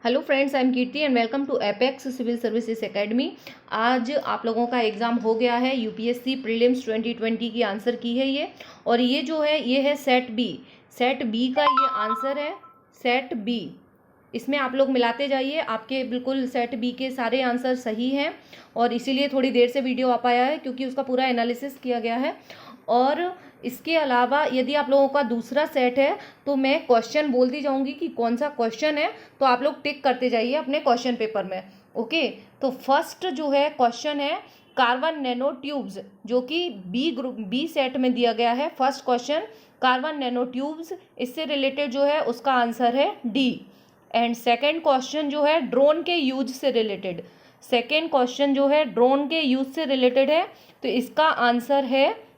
Hello friends, I am Kirti and welcome to Apex civil services academy. आज आप लोगों का एग्ज़ाम हो गया है। यूपीएससी प्रीलिम्स 2020 की आंसर की है ये, और ये जो है ये है सेट बी। सेट बी का ये आंसर है, सेट बी। इसमें आप लोग मिलाते जाइए, आपके बिल्कुल सेट बी के सारे आंसर सही हैं, और इसीलिए थोड़ी देर से वीडियो आ पाया है क्योंकि उसका पूरा एनालिसिस किया गया है। और इसके अलावा यदि आप लोगों का दूसरा सेट है तो मैं क्वेश्चन बोलती जाऊंगी कि कौन सा क्वेश्चन है, तो आप लोग टिक करते जाइए अपने क्वेश्चन पेपर में। ओके, तो फर्स्ट जो है क्वेश्चन है कार्बन नैनो ट्यूब्स, जो कि बी ग्रुप बी सेट में दिया गया है। First question carbon nano tubes, इससे रिलेटेड जो है उसका आंसर है डी। एंड सेकेंड क्वेश्चन जो है ड्रोन के यूज से रिलेटेड, सेकेंड क्वेश्चन जो है ड्रोन के यूज से रिलेटेड है, तो इसका आंसर है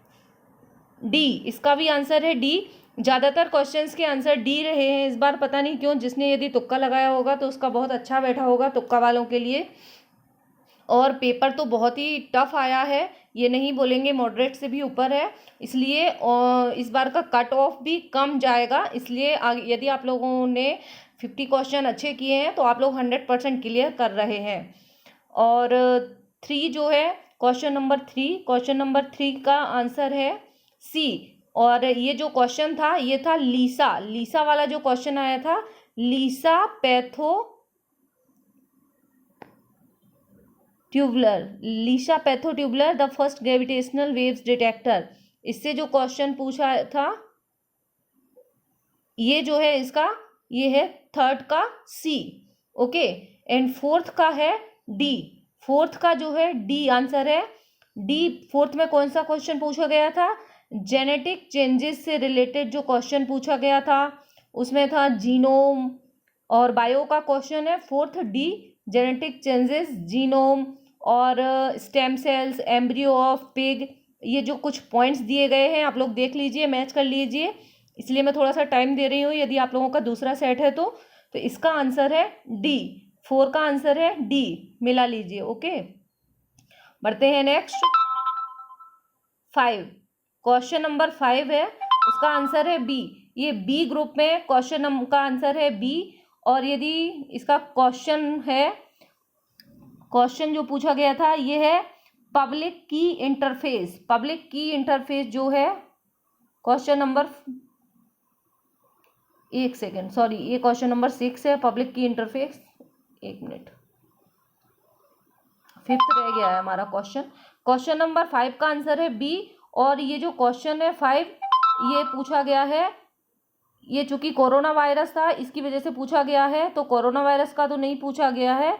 डी। इसका भी आंसर है डी। ज़्यादातर क्वेश्चंस के आंसर डी रहे हैं इस बार, पता नहीं क्यों। जिसने यदि तुक्का लगाया होगा तो उसका बहुत अच्छा बैठा होगा, तुक्का वालों के लिए। और पेपर तो बहुत ही टफ आया है, ये नहीं बोलेंगे, मॉडरेट से भी ऊपर है, इसलिए इस बार का कट ऑफ भी कम जाएगा। इसलिए यदि आप लोगों ने 50 क्वेश्चन अच्छे किए हैं तो आप लोग 100% क्लियर कर रहे हैं। और थ्री जो है क्वेश्चन नंबर थ्री का आंसर है सी। और ये जो क्वेश्चन था ये था लीसा वाला जो क्वेश्चन आया था, लीसा पैथो tubular the first gravitational waves detector, इससे जो क्वेश्चन पूछा था ये जो है इसका, ये है थर्ड का सी। ओके, एंड फोर्थ का है डी। फोर्थ का जो है डी आंसर है डी। फोर्थ में कौन सा क्वेश्चन पूछा गया था? जेनेटिक चेंजेस से रिलेटेड जो क्वेश्चन पूछा गया था उसमें था जीनोम और बायो का क्वेश्चन है। Fourth D, genetic changes, genome और stem cells, embryo of pig, ये जो कुछ पॉइंट्स दिए गए हैं आप लोग देख लीजिए, मैच कर लीजिए। इसलिए मैं थोड़ा सा टाइम दे रही हूँ। यदि आप लोगों का दूसरा सेट है तो इसका आंसर है डी। 4 का आंसर है डी, मिला लीजिए। ओके, बढ़ते हैं नेक्स्ट 5। क्वेश्चन नंबर 5 है, उसका आंसर है बी। ये बी ग्रुप में क्वेश्चन का आंसर है बी। और यदि इसका क्वेश्चन जो पूछा गया था ये है पब्लिक की इंटरफेस। पब्लिक की इंटरफेस जो है क्वेश्चन नंबर, एक सेकेंड, सॉरी, ये क्वेश्चन नंबर 6 है, पब्लिक की इंटरफेस। एक मिनट, 5th रह गया है हमारा क्वेश्चन। क्वेश्चन नंबर 5 का आंसर है बी। और ये जो क्वेश्चन है 5, ये पूछा गया है, ये चूंकि कोरोना वायरस था इसकी वजह से पूछा गया है, तो कोरोना वायरस का तो नहीं पूछा गया है।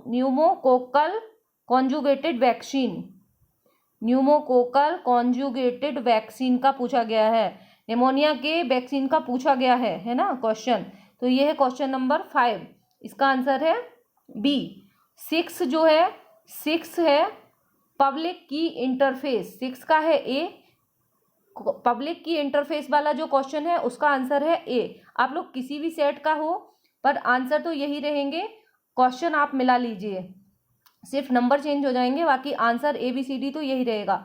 Pneumococcal conjugated vaccine, pneumococcal conjugated vaccine का पूछा गया है, निमोनिया के वैक्सीन का पूछा गया है ना क्वेश्चन। तो ये है क्वेश्चन नंबर 5, इसका आंसर है बी। 6 जो है, 6 है पब्लिक की इंटरफेस, 6 का है ए। पब्लिक की इंटरफेस वाला जो क्वेश्चन है उसका आंसर है ए। आप लोग किसी भी सेट का हो पर आंसर तो यही रहेंगे, क्वेश्चन आप मिला लीजिए, सिर्फ नंबर चेंज हो जाएंगे, बाकी आंसर ABCD तो यही रहेगा।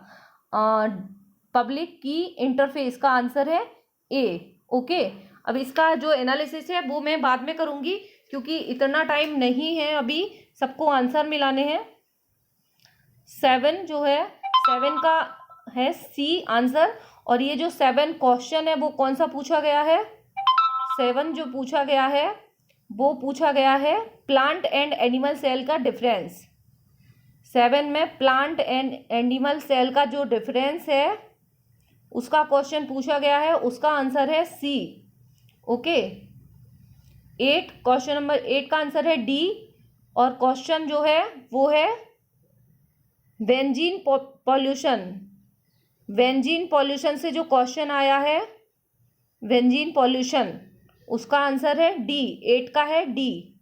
पब्लिक की इंटरफेस का आंसर है ए। ओके, अब इसका जो एनालिसिस है वो मैं बाद में करूंगी क्योंकि इतना टाइम नहीं है अभी, सबको आंसर मिलाने हैं। 7 जो है, 7 का है सी आंसर। और ये जो 7 क्वेश्चन है वो कौन सा पूछा गया है? 7 जो पूछा गया है वो पूछा गया है प्लांट एंड एनिमल सेल का डिफरेंस। 7 में प्लांट एंड एनिमल सेल का जो डिफरेंस है उसका क्वेश्चन पूछा गया है, उसका आंसर है सी। ओके, 8, क्वेश्चन नंबर 8 का आंसर है डी। और क्वेश्चन जो है वो है बेंजीन पॉल्यूशन। बेंजीन पॉल्यूशन से जो क्वेश्चन आया है, बेंजीन पॉल्यूशन, उसका आंसर है डी। 8 का है डी।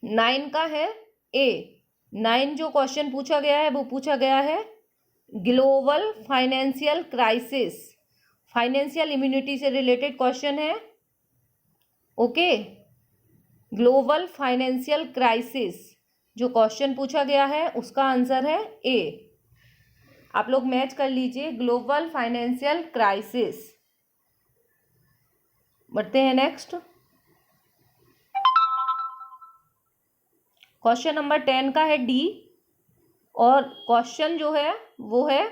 9 का है ए। 9 जो क्वेश्चन पूछा गया है वो पूछा गया है global financial crisis, financial immunity से रिलेटेड क्वेश्चन है। ओके, ग्लोबल फाइनेंशियल क्राइसिस जो क्वेश्चन पूछा गया है उसका आंसर है ए। आप लोग मैच कर लीजिए, ग्लोबल फाइनेंशियल क्राइसिस। बढ़ते हैं नेक्स्ट क्वेश्चन नंबर 10 का है डी, और क्वेश्चन जो है वो है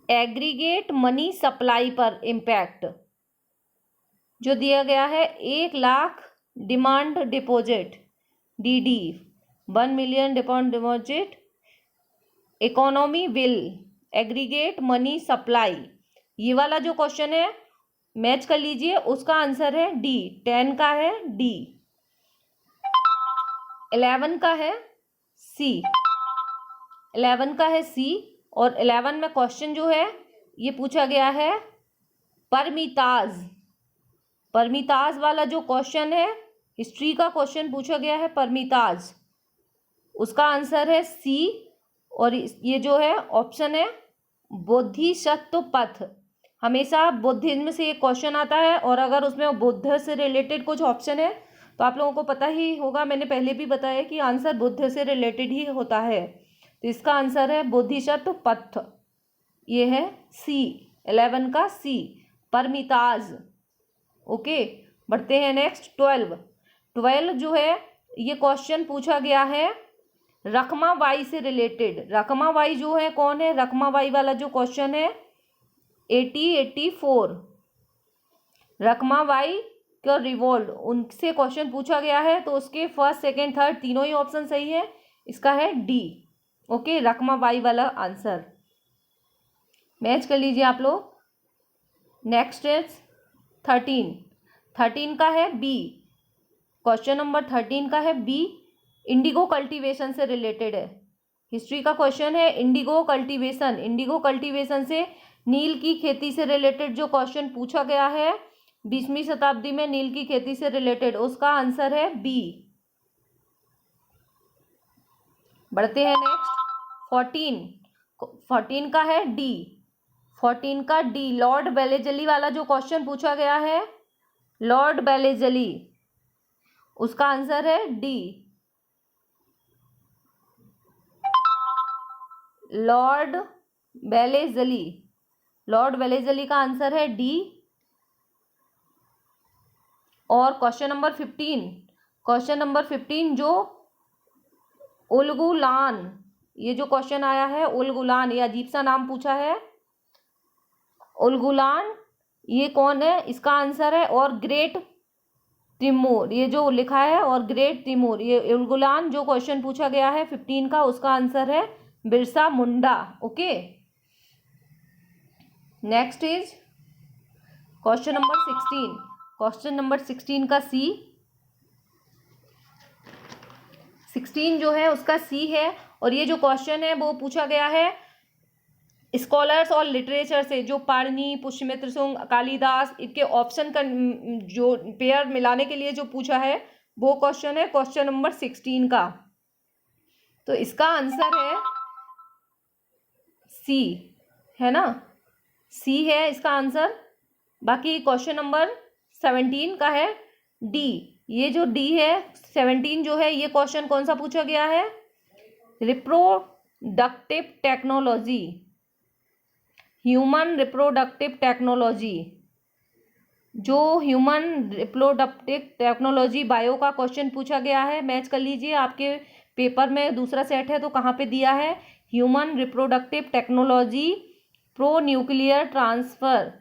एग्रीगेट मनी सप्लाई पर इम्पैक्ट। जो दिया गया है 1,00,000 demand deposit DD, 1 million deposit economy will aggregate money supply, ये वाला जो क्वेश्चन है मैच कर लीजिए, उसका आंसर है डी। 10 का है डी। 11 का है सी। 11 का है सी, और 11 में क्वेश्चन जो है ये पूछा गया है परमिताज। परमिताज वाला जो क्वेश्चन है, हिस्ट्री का क्वेश्चन पूछा गया है परमिताज, उसका आंसर है सी। और ये जो है ऑप्शन है बोधिसत्व पथ। हमेशा बुद्धिज्म से एक क्वेश्चन आता है, और अगर उसमें बुद्ध से रिलेटेड कुछ ऑप्शन है तो आप लोगों को पता ही होगा, मैंने पहले भी बताया कि आंसर बुद्ध से रिलेटेड ही होता है। तो इसका आंसर है बोधिसत्व पथ, ये है सी, 11 का सी, परमिताज। ओके, बढ़ते हैं नेक्स्ट 12। 12 जो है ये क्वेश्चन पूछा गया है रखमाबाई से रिलेटेड। रखमाबाई जो है कौन है, रखमाबाई वाला जो क्वेश्चन है 80-84, रखमाबाई का रिवोल्ट, उनसे क्वेश्चन पूछा गया है, तो उसके फर्स्ट सेकंड थर्ड तीनों ही ऑप्शन सही है, इसका है डी। ओके, रखमाबाई वाला आंसर मैच कर लीजिए आप लोग। Next is 13। 13 का है बी, क्वेश्चन नंबर 13 का है बी, इंडिगो कल्टीवेशन से रिलेटेड है। हिस्ट्री का क्वेश्चन है इंडिगो कल्टीवेशन। इंडिगो कल्टीवेशन से नील की खेती से रिलेटेड जो क्वेश्चन पूछा गया है 20वीं शताब्दी में नील की खेती से रिलेटेड, उसका आंसर है बी। बढ़ते हैं नेक्स्ट 14। 14 का है डी। 14 का डी, लॉर्ड बेलेजली वाला जो क्वेश्चन पूछा गया है, लॉर्ड बेलेजली, उसका आंसर है डी। लॉर्ड बेलेजली, लॉर्ड बेलेजली का आंसर है डी। और क्वेश्चन नंबर 15, क्वेश्चन नंबर 15 जो उलगुलान, ये जो क्वेश्चन आया है उलगुलान, ये अजीब सा नाम पूछा है उलगुलान, ये कौन है, इसका आंसर है और ग्रेट तिमूर, ये जो लिखा है और ग्रेट तिमूर, ये उलगुलान जो क्वेश्चन पूछा गया है 15 का, उसका आंसर है Birsa Munda. Okay, next is question number 16। Question number 16 का सी, 16 जो है उसका सी है, और ये जो क्वेश्चन है वो पूछा गया है स्कॉलर्स और लिटरेचर से, जो पाणिनि, पुष्यमित्र सुंग, कालिदास, इनके ऑप्शन का जो पेयर मिलाने के लिए जो पूछा है वो क्वेश्चन है क्वेश्चन नंबर 16 का। तो इसका आंसर है सी, है ना, सी है इसका आंसर। बाकी क्वेश्चन नंबर 17 का है डी। ये जो डी है 17 जो है, ये क्वेश्चन कौन सा पूछा गया है, reproductive technology, human reproductive technology, जो ह्यूमन रिप्रोडक्टिव टेक्नोलॉजी बायो का क्वेश्चन पूछा गया है, मैच कर लीजिए। आपके पेपर में दूसरा सेट है तो कहाँ पे दिया है, human reproductive technology pro nuclear transfer,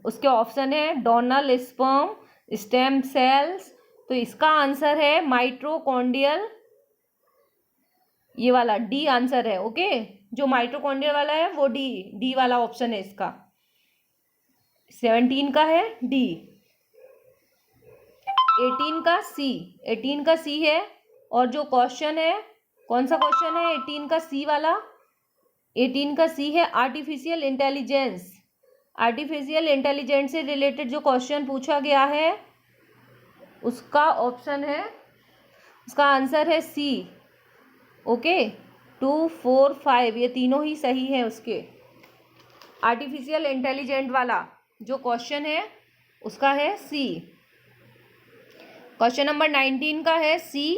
उसके ऑप्शन है डोनल स्पर्म, स्टेम सेल्स, तो इसका आंसर है माइटोकॉन्ड्रियल, ये वाला डी आंसर है। ओके, जो माइटोकॉन्ड्रियल वाला है वो डी वाला ऑप्शन है इसका, 17 का है डी। 18 का सी, 18 का सी है, और जो क्वेश्चन है कौन सा क्वेश्चन है 18 का सी वाला, 18 का सी है आर्टिफिशियल इंटेलिजेंस। आर्टिफिशियल इंटेलिजेंस से रिलेटेड जो क्वेश्चन पूछा गया है उसका ऑप्शन है, उसका आंसर है सी। ओके, 2, 4, 5 ये तीनों ही सही है उसके। आर्टिफिशियल इंटेलिजेंट वाला जो क्वेश्चन है उसका है सी। क्वेश्चन नंबर 19 का है सी।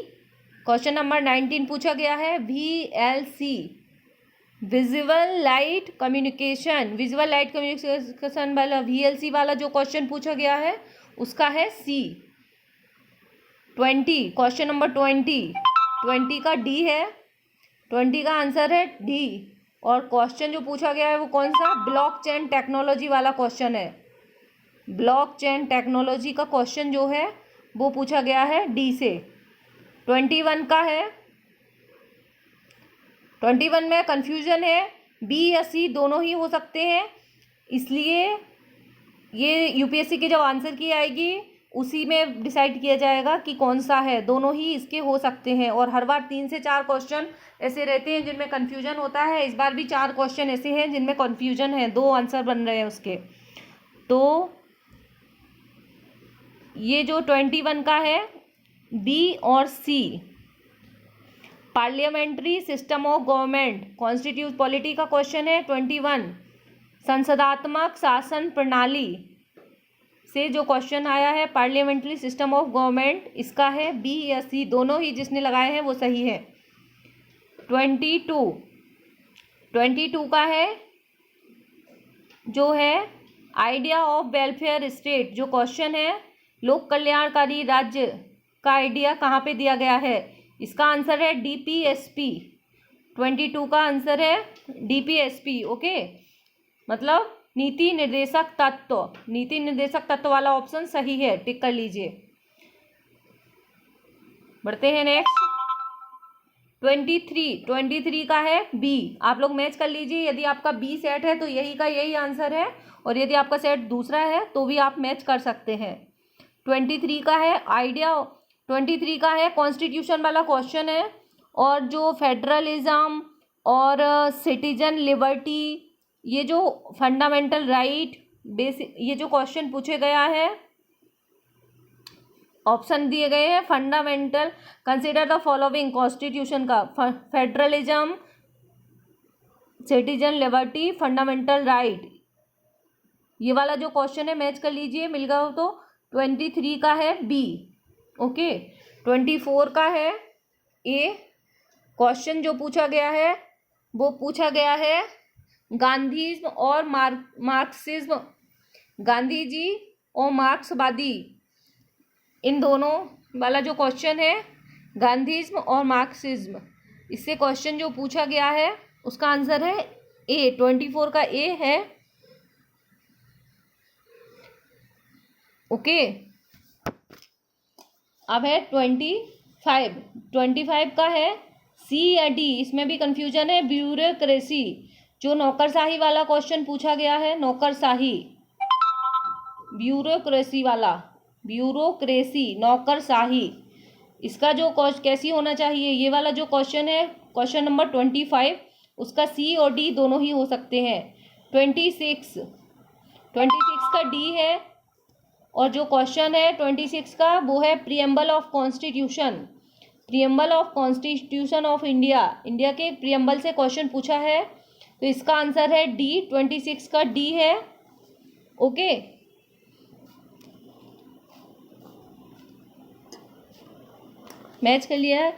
क्वेश्चन नंबर 19 पूछा गया है VLC, visual light communication, visual light communication वाला VLC वाला जो क्वेश्चन पूछा गया है उसका है सी। 20, क्वेश्चन नंबर 20 का डी है, 20 का आंसर है डी। और क्वेश्चन जो पूछा गया है वो कौन सा, ब्लॉकचेन टेक्नोलॉजी वाला क्वेश्चन है। ब्लॉकचेन टेक्नोलॉजी का क्वेश्चन जो है वो पूछा गया है डी से। 21 का है, 21 में कन्फ्यूजन है, बी या सी दोनों ही हो सकते हैं, इसलिए ये यूपीएससी की जब आंसर की आएगी उसी में डिसाइड किया जाएगा कि कौन सा है। दोनों ही इसके हो सकते हैं और हर बार 3 से 4 क्वेश्चन ऐसे रहते हैं जिनमें कन्फ्यूजन होता है। इस बार भी 4 क्वेश्चन ऐसे हैं जिनमें कन्फ्यूजन है, 2 आंसर बन रहे हैं उसके। तो ये जो 21 का है बी और C. Parliamentary system of government constitute polity का क्वेश्चन है 21। संसदात्मक शासन प्रणाली से जो क्वेश्चन आया है पार्लियामेंट्री सिस्टम ऑफ गवर्नमेंट, इसका है बी या सी, दोनों ही जिसने लगाए हैं वो सही है। 22 का है जो है आइडिया ऑफ वेलफेयर स्टेट, जो क्वेश्चन है लोक कल्याणकारी राज्य का आइडिया कहाँ पे दिया गया है, इसका आंसर है डीपीएसपी। 22 का आंसर है डीपीएसपी। ओके, मतलब नीति निर्देशक तत्व, नीति निर्देशक तत्व वाला ऑप्शन सही है, टिक कर लीजिए। बढ़ते हैं नेक्स्ट। 23 का है बी। आप लोग मैच कर लीजिए, यदि आपका बी सेट है तो यही का यही आंसर है, और यदि आपका सेट दूसरा है तो भी आप मैच कर सकते हैं। 23 का है आइडिया, 23 का है कॉन्स्टिट्यूशन वाला क्वेश्चन है, और जो फेडरलिज्म और सिटीजन लिबर्टी, ये जो फंडामेंटल राइट बेसिक, ये जो क्वेश्चन पूछे गया है, ऑप्शन दिए गए हैं fundamental, consider the following constitution का, federalism, citizen liberty, fundamental right, ये वाला जो क्वेश्चन है मैच कर लीजिए, मिल गया हो तो। 23 का है बी। ओके, 24 का है ए। क्वेश्चन जो पूछा गया है वो पूछा गया है गांधीज्म और मार्क्सिज्म, गांधी जी और मार्क्सवादी, इन दोनों वाला जो क्वेश्चन है गांधीज्म और मार्क्सिज्म, इससे क्वेश्चन जो पूछा गया है उसका आंसर है ए। 24 का ए है। ओके, अब है 25 का है सी या डी, इसमें भी कंफ्यूजन है, ब्यूरोक्रेसी, जो नौकरशाही वाला क्वेश्चन पूछा गया है, नौकरशाही, ब्यूरोक्रेसी वाला, ब्यूरोक्रेसी, नौकरशाही, इसका जो कैसी होना चाहिए, ये वाला जो क्वेश्चन है क्वेश्चन नंबर 25, उसका सी और डी दोनों ही हो सकते हैं। 26 का डी है, और जो क्वेश्चन है 26 का वो है preamble of constitution, preamble of constitution of India, India के प्रीएम्बल से क्वेश्चन पूछा है, तो इसका आंसर है डी। 26 का डी है। ओके, मैच कर लिया है।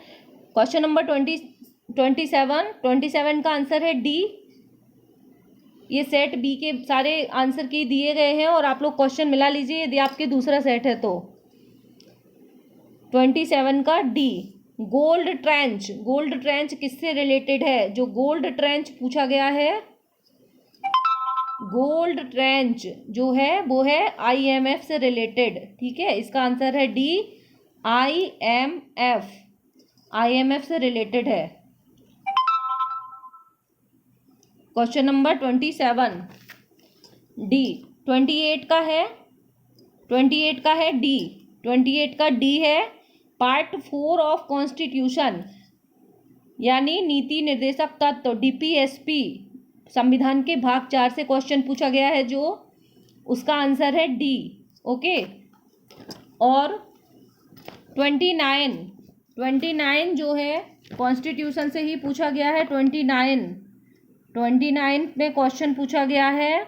क्वेश्चन नंबर 27 का आंसर है डी। ये सेट बी के सारे आंसर की दिए गए हैं, और आप लोग क्वेश्चन मिला लीजिए यदि आपके दूसरा सेट है तो। 27 का D. Gold trench, gold trench किससे रिलेटेड है, जो गोल्ड ट्रेंच पूछा गया है, गोल्ड ट्रेंच जो है वो है आईएमएफ से रिलेटेड। ठीक है, इसका आंसर है डी, आईएमएफ, आईएमएफ से रिलेटेड है। Question number 27 D. 28 का है, 28 का है डी, 28 का डी है पार्ट 4 ऑफ कॉन्स्टिट्यूशन, यानी नीति निर्देशक तत्व, डीपीएसपी, संविधान के भाग 4 से क्वेश्चन पूछा गया है, जो उसका आंसर है डी। ओके, और 29 जो है कॉन्स्टिट्यूशन से ही पूछा गया है। 29 में क्वेश्चन पूछा गया है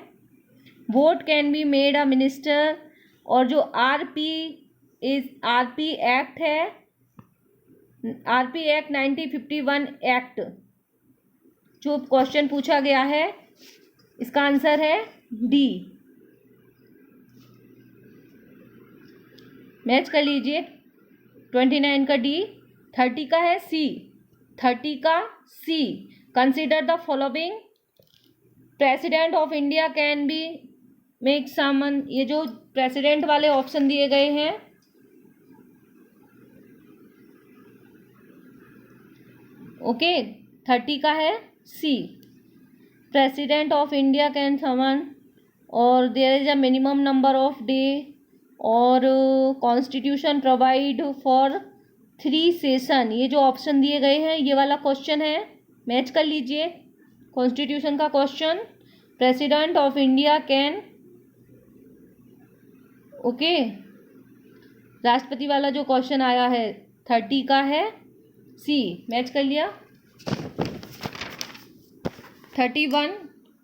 vote can be made a minister, और जो आरपी एक्ट है, आरपी एक्ट 1951 एक्ट, जो क्वेश्चन पूछा गया है, इसका आंसर है डी। मैच कर लीजिए। 29 का डी, 30 का है सी, 30 का C. Consider the following, president of India can be make summon, ये जो प्रेसिडेंट वाले ऑप्शन दिए गए हैं, ओके, 30 का है C, president of India can summon, और there is a minimum number of day, और कॉन्स्टिट्यूशन प्रोवाइड फॉर 3 सेशन, ये जो ऑप्शन दिए गए हैं ये वाला क्वेश्चन है, मैच कर लीजिए। कॉन्स्टिट्यूशन का question, president of India can, okay, राष्ट्रपति वाला जो क्वेश्चन आया है 30 का है सी, मैच कर लिया। 31,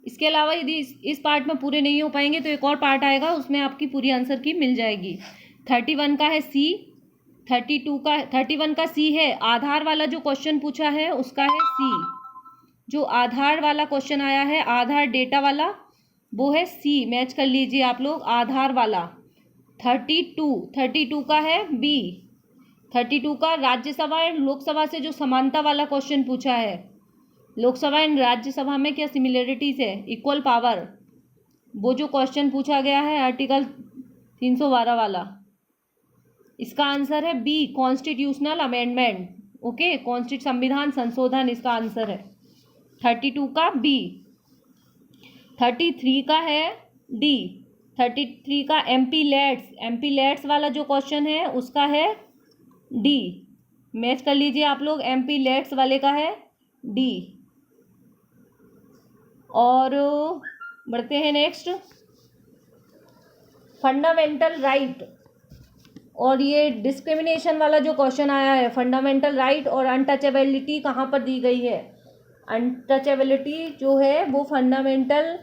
इसके अलावा यदि इस पार्ट में पूरे नहीं हो पाएंगे तो एक और पार्ट आएगा, उसमें आपकी पूरी आंसर की मिल जाएगी। 31 का है सी, 31 का सी है। आधार वाला जो क्वेश्चन पूछा है उसका है सी, जो आधार वाला क्वेश्चन आया है, आधार डेटा वाला, वो है सी, मैच कर लीजिए आप लोग, आधार वाला। 32 का है बी, 32 का राज्यसभा एंड लोकसभा से जो समानता वाला क्वेश्चन पूछा है, लोकसभा एंड राज्यसभा में क्या सिमिलरिटीज है, इक्वल पावर, वो जो क्वेश्चन पूछा गया है आर्टिकल 312 वाला, इसका आंसर है बी, कॉन्स्टिट्यूशनल अमेंडमेंट, ओके, संविधान संशोधन इसका आंसर है। 32 का बी। 33 का है डी, 33 का एमपी लेट्स वाला जो क्वेश्चन है उसका है डी, मैच कर लीजिए आप लोग, एमपी लेट्स वाले का है डी। और बढ़ते हैं नेक्स्ट, फंडामेंटल राइट, और ये डिस्क्रिमिनेशन वाला जो क्वेश्चन आया है, फंडामेंटल राइट और अनटचेबिलिटी कहाँ पर दी गई है, अनटचेबिलिटी जो है वो फंडामेंटल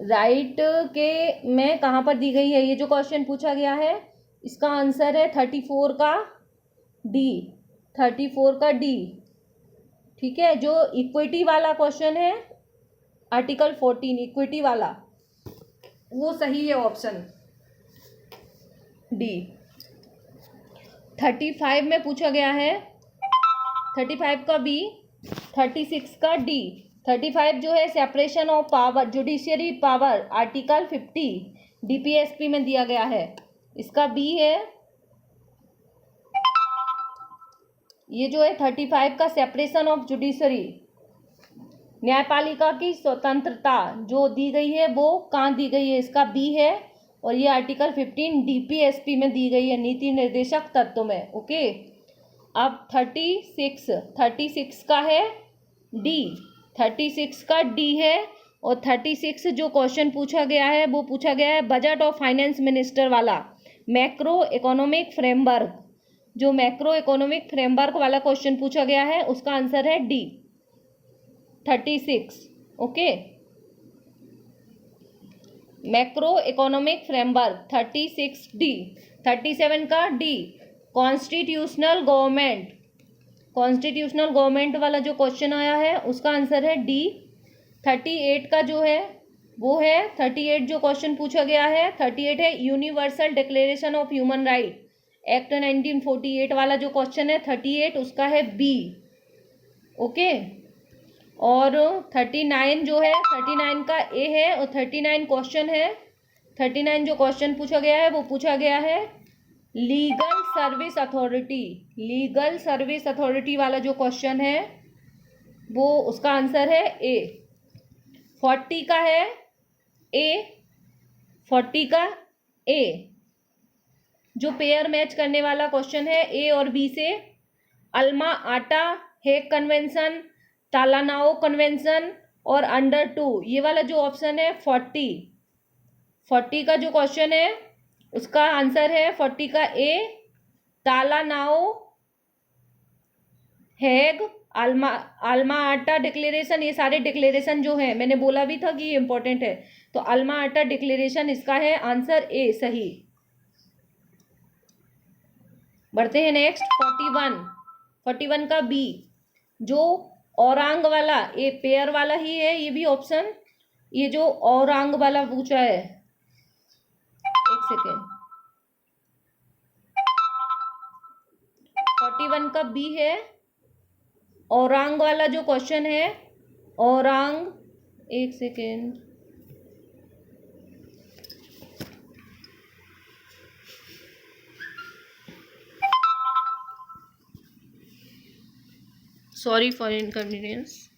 राइट के में कहाँ पर दी गई है, ये जो क्वेश्चन पूछा गया है इसका आंसर है 34 का डी, 34 का डी, ठीक है। जो इक्विटी वाला क्वेश्चन है आर्टिकल 14 इक्विटी वाला, वो सही है ऑप्शन डी। 35 में पूछा गया है, 35 का बी, 36 का डी। 35 जो है separation of power, judiciary power, article 50 DPSP में दिया गया है, इसका बी है। ये जो है 35 का सेपरेशन ऑफ जुडिशरी, न्यायपालिका की स्वतंत्रता जो दी गई है वो कहाँ दी गई है, इसका बी है। और ये आर्टिकल 15 डीपीएसपी में दी गई है, नीति निर्देशक तत्व में, ओके। अब 36 का है डी, 36 का डी है। और 36 जो क्वेश्चन पूछा गया है वो पूछा गया है बजट और फाइनेंस मिनिस्टर वाला, मैक्रो इकोनॉमिक फ्रेमवर्क, जो मैक्रो इकोनॉमिक फ्रेमवर्क वाला क्वेश्चन पूछा गया है उसका आंसर है D, 36, okay. Macro economic framework 36 D. 37 का डी, कॉन्स्टिट्यूशनल गवर्नमेंट वाला जो क्वेश्चन आया है उसका आंसर है डी। 38 का जो है वो है 38 जो क्वेश्चन पूछा गया है 38 है universal declaration of human right act 1948 वाला जो क्वेश्चन है 38 उसका है बी, ओके। और 39 जो है 39 का ए है और 39 क्वेश्चन है, 39 जो क्वेश्चन पूछा गया है वो पूछा गया है लीगल सर्विस अथॉरिटी वाला जो क्वेश्चन है वो उसका आंसर है ए। 40 का है ए, 40 का ए जो पेयर मैच करने वाला क्वेश्चन है ए और बी से, अल्मा आटा हेग कन्वेंशन, तालानाओ कन्वेंशन और अंडर 2, ये वाला जो ऑप्शन है 40 का जो क्वेश्चन है उसका आंसर है 40 का ए, तालानाओ हेग, अल्मा आटा डिक्लेरेशन, ये सारे डिक्लेरेशन जो है मैंने बोला भी था कि ये इंपॉर्टेंट है, तो अल्मा आटा डिक्लेरेशन इसका है आंसर ए, सही। बढ़ते हैं नेक्स्ट 41 का बी, जो औरांग वाला, ये पेयर वाला ही है ये भी ऑप्शन, ये जो औरांग वाला पूछा है, एक सेकेंड, 21 का बी है, औरांग वाला जो क्वेश्चन है, औरांग, एक सेकेंड, सॉरी फॉर इनकन्वीनियंस।